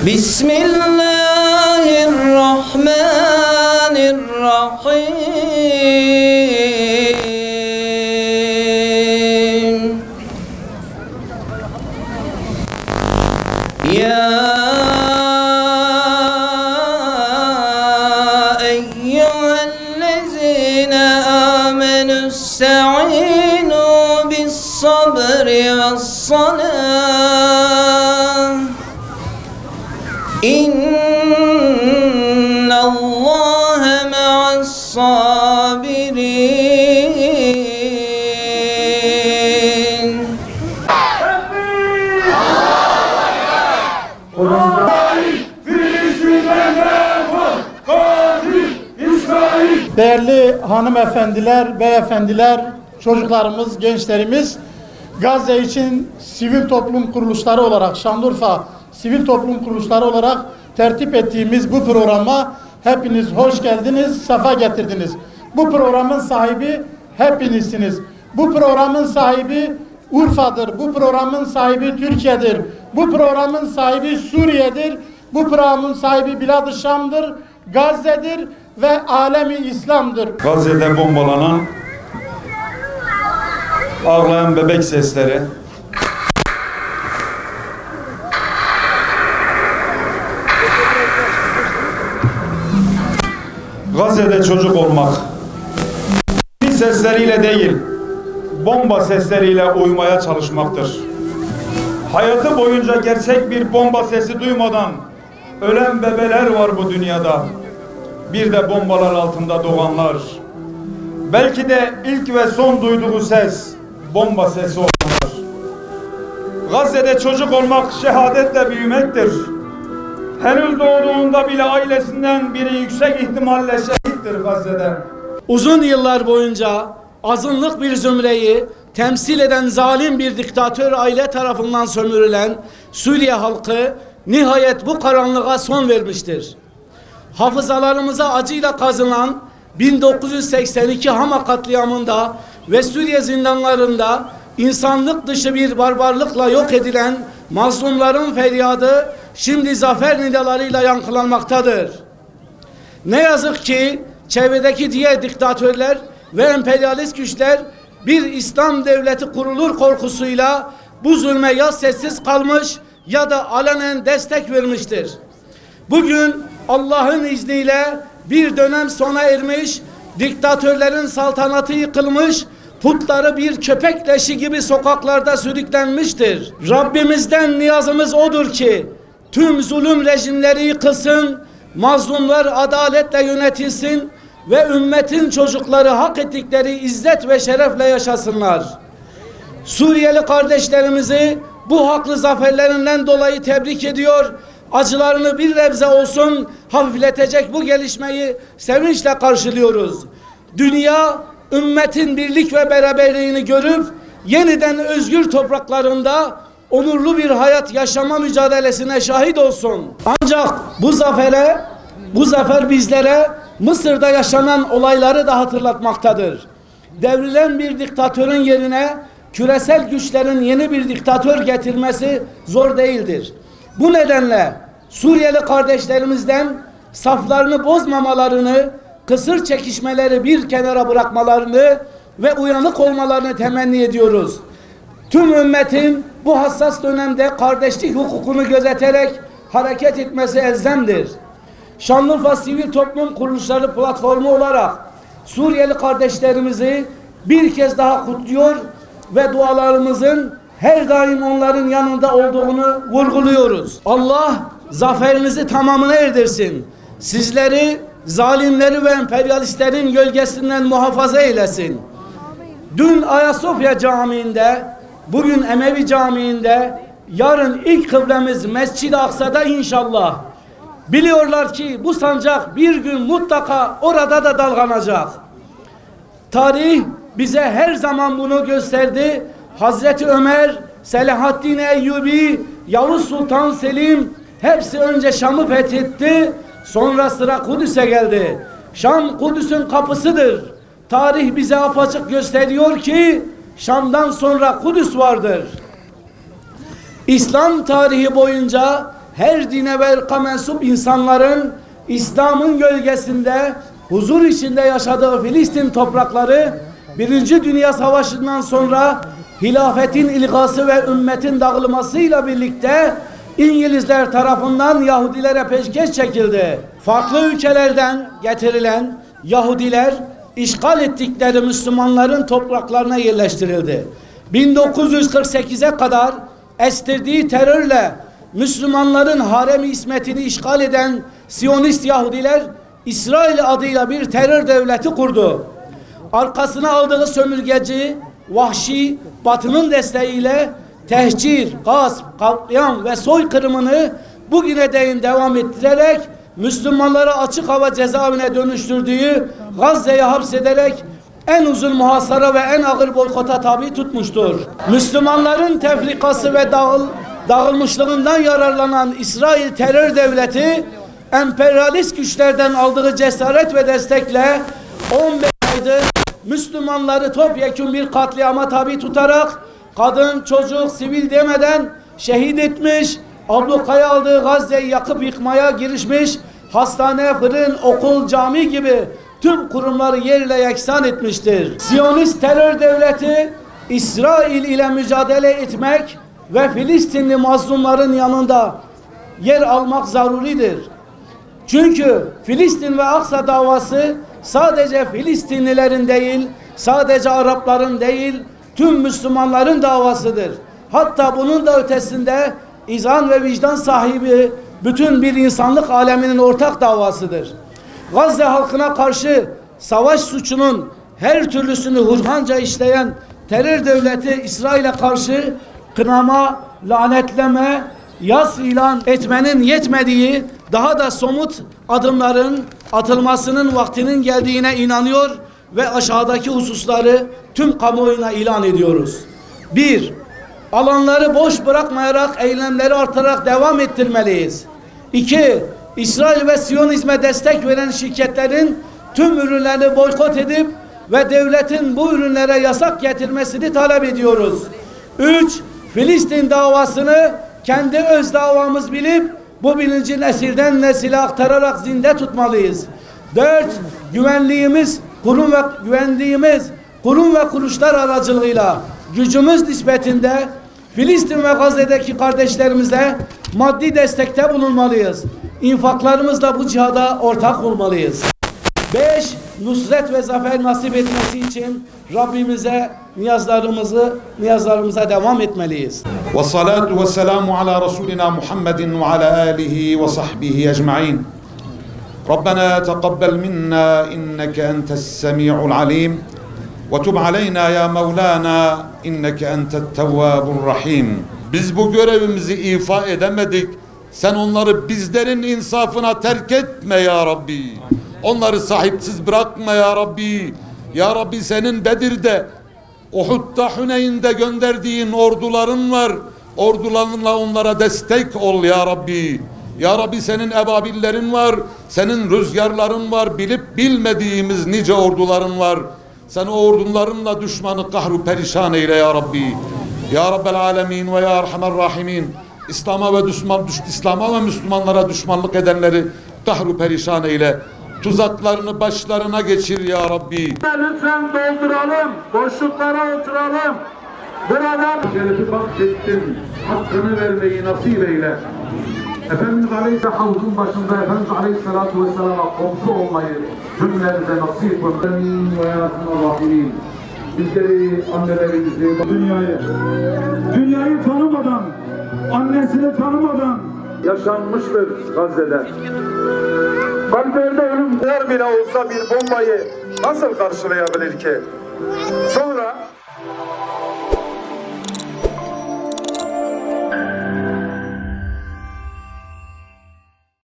Bismillahirrahmanirrahim. Ya eyyühellezine amenü's-se'inu bis-sabri ve's-salâh. İnnallâhe ma'as-sâbirîn. Değerli hanımefendiler, beyefendiler, çocuklarımız, gençlerimiz, Gazze için sivil toplum kuruluşları olarak, Şanlıurfa sivil toplum kuruluşları olarak tertip ettiğimiz bu programa hepiniz hoş geldiniz, sefa getirdiniz. Bu programın sahibi hepinizsiniz. Bu programın sahibi Urfa'dır. Bu programın sahibi Türkiye'dir. Bu programın sahibi Suriye'dir. Bu programın sahibi Bilad-ı Şam'dır, Gazze'dir ve alemi İslam'dır. Gazze'de bombalanan, ağlayan bebek sesleri, Gazze'de çocuk olmak, sesleriyle değil, bomba sesleriyle uyumaya çalışmaktır. Hayatı boyunca gerçek bir bomba sesi duymadan ölen bebeler var bu dünyada. Bir de bombalar altında doğanlar. Belki de ilk ve son duyduğu ses bomba sesi olanlar. Gazze'de çocuk olmak şehadetle büyümektir. Henüz doğduğunda bile ailesinden biri yüksek ihtimalle şehittir Gazze'de. Uzun yıllar boyunca azınlık bir zümreyi temsil eden zalim bir diktatör aile tarafından sömürülen Suriye halkı nihayet bu karanlığa son vermiştir. Hafızalarımıza acıyla kazınan 1982 Hama katliamında ve Suriye zindanlarında insanlık dışı bir barbarlıkla yok edilen mazlumların feryadı şimdi zafer nidalarıyla yankılanmaktadır. Ne yazık ki çevredeki diğer diktatörler ve emperyalist güçler bir İslam devleti kurulur korkusuyla bu zulme ya sessiz kalmış ya da alenen destek vermiştir. Bugün Allah'ın izniyle bir dönem sona ermiş, diktatörlerin saltanatı yıkılmış, putları bir köpek leşi gibi sokaklarda sürüklenmiştir. Rabbimizden niyazımız odur ki tüm zulüm rejimleri yıkılsın, mazlumlar adaletle yönetilsin ve ümmetin çocukları hak ettikleri izzet ve şerefle yaşasınlar. Suriyeli kardeşlerimizi bu haklı zaferlerinden dolayı tebrik ediyor. Acılarını bir nebze olsun hafifletecek bu gelişmeyi sevinçle karşılıyoruz. Dünya ümmetin birlik ve beraberliğini görüp yeniden özgür topraklarında onurlu bir hayat yaşama mücadelesine şahit olsun. Ancak bu zafer bizlere Mısır'da yaşanan olayları da hatırlatmaktadır. Devrilen bir diktatörün yerine küresel güçlerin yeni bir diktatör getirmesi zor değildir. Bu nedenle Suriyeli kardeşlerimizden saflarını bozmamalarını, kısır çekişmeleri bir kenara bırakmalarını ve uyanık olmalarını temenni ediyoruz. Tüm ümmetin bu hassas dönemde kardeşlik hukukunu gözeterek hareket etmesi elzemdir. Şanlıurfa Sivil Toplum Kuruluşları platformu olarak Suriyeli kardeşlerimizi bir kez daha kutluyor ve dualarımızın her daim onların yanında olduğunu vurguluyoruz. Allah zaferinizi tamamına erdirsin. Sizleri zalimleri ve emperyalistlerin gölgesinden muhafaza eylesin. Dün Ayasofya Camii'nde, bugün Emevi Camii'nde, yarın ilk kıblemiz Mescid-i Aksa'da inşallah. Biliyorlar ki bu sancak bir gün mutlaka orada da dalgalanacak. Tarih bize her zaman bunu gösterdi. Hazreti Ömer Selahaddin Eyyubi, Yavuz Sultan Selim hepsi önce Şam'ı fethetti. Sonra sıra Kudüs'e geldi. Şam Kudüs'ün kapısıdır. Tarih bize apaçık gösteriyor ki Şam'dan sonra Kudüs vardır. İslam tarihi boyunca her dine ve ırka mensup insanların İslam'ın gölgesinde huzur içinde yaşadığı Filistin toprakları Birinci Dünya Savaşı'ndan sonra hilafetin ilgası ve ümmetin dağılmasıyla birlikte İngilizler tarafından Yahudilere peşkeş çekildi. Farklı ülkelerden getirilen Yahudiler işgal ettikleri Müslümanların topraklarına yerleştirildi. 1948'e kadar estirdiği terörle Müslümanların harem-i ismetini işgal eden Siyonist Yahudiler İsrail adıyla bir terör devleti kurdu. Arkasına aldığı sömürgeci, vahşi Batı'nın desteğiyle tehcir, gasp, katliam ve soykırımını bugüne değin devam ettirerek Müslümanları açık hava cezaevine dönüştürdüğü Gazze'yi hapsederek en uzun muhasara ve en ağır boykota tabi tutmuştur. Müslümanların tefrikası ve dağılmışlığından yararlanan İsrail terör devleti emperyalist güçlerden aldığı cesaret ve destekle 15 aydır Müslümanları topyekun bir katliama tabi tutarak kadın, çocuk, sivil demeden şehit etmiş, ablukaya aldığı Gazze'yi yakıp yıkmaya girişmiş, hastane, fırın, okul, cami gibi tüm kurumları yerle yeksan etmiştir. Siyonist terör devleti İsrail ile mücadele etmek ve Filistinli mazlumların yanında yer almak zaruridir. Çünkü Filistin ve Aksa davası sadece Filistinlilerin değil, sadece Arapların değil, tüm Müslümanların davasıdır. Hatta bunun da ötesinde izan ve vicdan sahibi bütün bir insanlık aleminin ortak davasıdır. Gazze halkına karşı savaş suçunun her türlüsünü hurhanca işleyen terör devleti İsrail'e karşı kınama, lanetleme, yas ilan etmenin yetmediği daha da somut adımların atılmasının vaktinin geldiğine inanıyor ve aşağıdaki hususları tüm kamuoyuna ilan ediyoruz. 1. Alanları boş bırakmayarak eylemleri artarak devam ettirmeliyiz. 2. İsrail ve Siyonizme destek veren şirketlerin tüm ürünlerini boykot edip ve devletin bu ürünlere yasak getirmesini talep ediyoruz. 3. Filistin davasını kendi öz davamız bilip bu bilinci nesilden nesile aktararak zinde tutmalıyız. 4. Güvendiğimiz kurum ve kuruluşlar aracılığıyla gücümüz nispetinde Filistin ve Gazze'deki kardeşlerimize maddi destekte bulunmalıyız. İnfaklarımızla bu cihada ortak olmalıyız. 5. Nusret ve zafer nasip etmesi için Rabbimize niyazlarımıza devam etmeliyiz. Ve salatu ve selamu ala Resulina Muhammedin ve ala alihi ve sahbihi ecma'in. Rabbena teqabbel minna inneke entes semi'ul alim ve tub aleyna ya Mevlana inneke entet tevvabur rahim. Biz bu görevimizi ifa edemedik. Sen onları bizlerin insafına terk etme ya Rabbi. Onları sahipsiz bırakma ya Rabbi. Ya Rabbi senin Bedir'de, Uhud'da, Huneyn'de gönderdiğin orduların var. Ordularınla onlara destek ol ya Rabbi. Ya Rabbi senin ebabillerin var. Senin rüzgarların var. Bilip bilmediğimiz nice orduların var. Sen o ordularınla düşmanı kahru perişan eyle ya Rabbi. Ya Rabbel alemin ve ya Erhamer rahimin. İslam'a ve Müslümanlara düşmanlık edenleri kahru perişan eyle. Tuzaklarını başlarına geçir ya Rabbi. Lütfen dolduralım, boşluklara oturalım. Buradan şerefi bahşettin, hakkını vermeyi nasip eyle. Efendimiz Aleyhisselam havuzun başında Efendimiz Aleyhisselatü Vesselam'a komşu olmayı cümlemize nasip kılın. Ve yarasın bizleri, annelerimizi, dünyayı tanımadan, annesini tanımadan yaşanmıştır Gazze'de. Kalplerde ölüm bile olsa bir bombayı nasıl karşılayabilir ki? Son